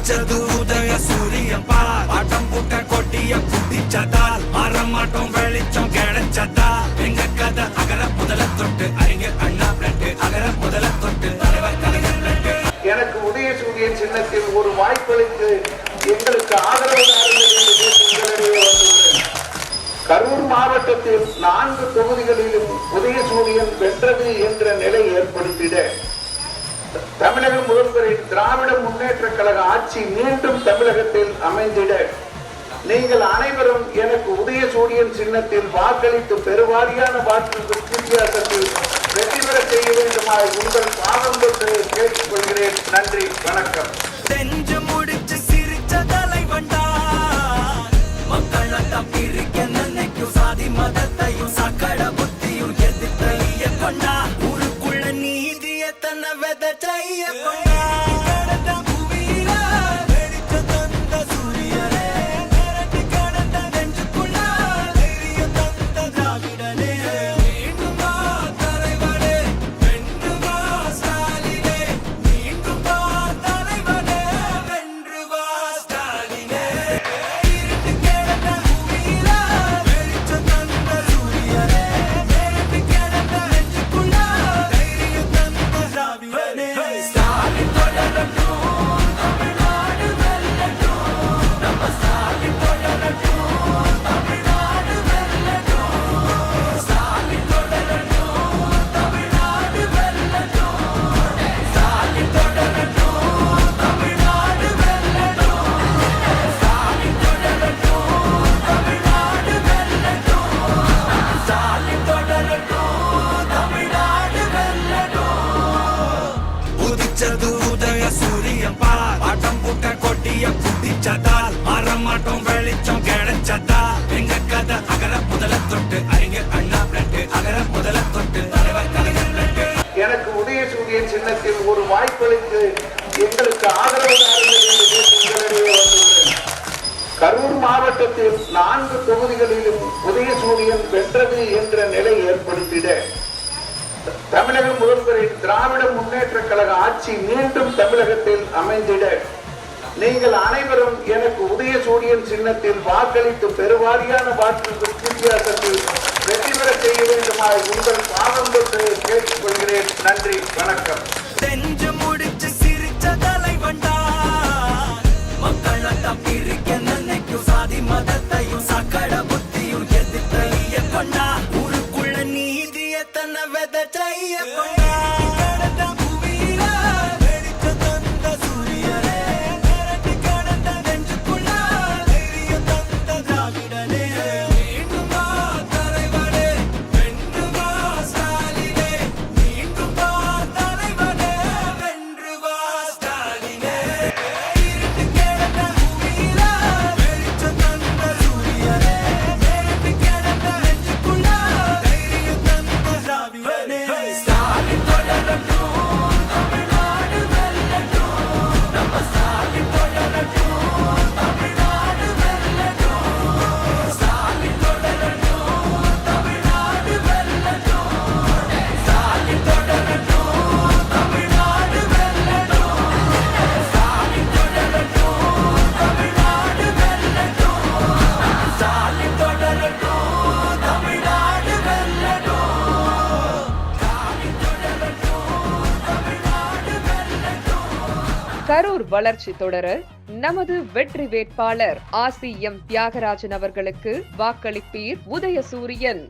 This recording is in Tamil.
உதிச்சது உதய சூரியன் பார் ஆட்டம் போட்ட கொட்டிய குட்டிச்சதால் மாறமாட்டோம் வெளிச்சம் கிடைச்சதா எங்க கதை அகர முதல தொட்டு அறிஞர் அண்ணா பிளட்டு அகர முதல தொட்டு தலைவர் கலைஞர் பிளட்டு. எனக்கு உதயசூரியன் சின்னத்தில் ஒரு வாய்ப்பளித்து எங்களுக்கு ஆதரவு தாருங்கள் என்று உங்களிடையே வந்துள்ளேன். கரூர் மாவட்டத்தில் 4 தொகுதிகளிலும் உதயசூரியன் வென்றது என்ற நிலை ஏற்படுத்திட தமிழக முதல்வரின் திராவிட முன்னேற்ற கழக ஆட்சி மீண்டும் தமிழகத்தில் அமைந்திட நீங்கள் அனைவரும் எனக்கு உதயசூரியன் சின்னத்தில் வாக்களித்து பெருவாரியான வாக்கு வித்தியாசத்தில் வெற்றி பெற செய்ய வேண்டுமாய் உங்கள் பாதம் தொட்டு கேட்டுக்கொள்கிறேன். நன்றி, வணக்கம். செஞ்சு முடிச்சு சிரிச்ச தலைவண்டா மக்கள் பிரிக்க நினைக்கும் சாதி மதத்தையும் சக்கட புத்தியும் எதிர்த்தைய கொண்டா ஊருக்குள்ள நீதிய தன்னை விதைச்சைய கொண்டா உதய சூரியன் பார் ஆட்டம் போட்ட கொட்டிய குட்டிச்சதால் மாறமாட்டோம் வெளிச்சம் கிடைச்சதா எங்க கதை அகர முதல தொட்டு அறிஞர் அண்ணா பிளட்டு அகர முதல தொட்டு தலைவர் கலைஞர் பிளட்டு. எனக்கு உதயசூரியன் சின்னத்தில் ஒரு வாய்ப்பளித்து எங்களுக்கு ஆதரவு தாருங்கள் என்று உங்களிடையே வந்துள்ளேன். கரூர் மாவட்டத்தில் 4 தொகுதிகளிலும் உதயசூரியன் வென்றது என்ற நிலை ஏற்படுத்திட தமிழக முதல்வரின் திராவிட முன்னேற்ற கழக ஆட்சி மீண்டும் தமிழகத்தில் அமைந்திட நீங்கள் அனைவரும் எனக்கு உதயசூரியன் சின்னத்தில் வாக்களித்து பெருவாரியான வாக்கு வித்தியாசத்தில் வெற்றி பெற செய்ய வேண்டுமாய் உங்கள் பாதம் தொட்டு கேட்டுக்கொள்கிறேன். நன்றி, வணக்கம். செஞ்சு முடிச்சு சிரிச்ச தலைவண்டா மக்கள் பிரிக்க நினைக்கும் சாதி மதத்தையும் சக்கட புத்தியும் எதிர்த்தைய கொண்டா ஊருக்குள்ள நீதிய தன்னை விதைச்சைய கொண்டா கரூர் வளர்ச்சி தொடர நமது வெற்றி வேட்பாளர் ஆசிஎம் தியாகராஜன் அவர்களுக்கு வாக்களிப்பீர் உதயசூரியன்.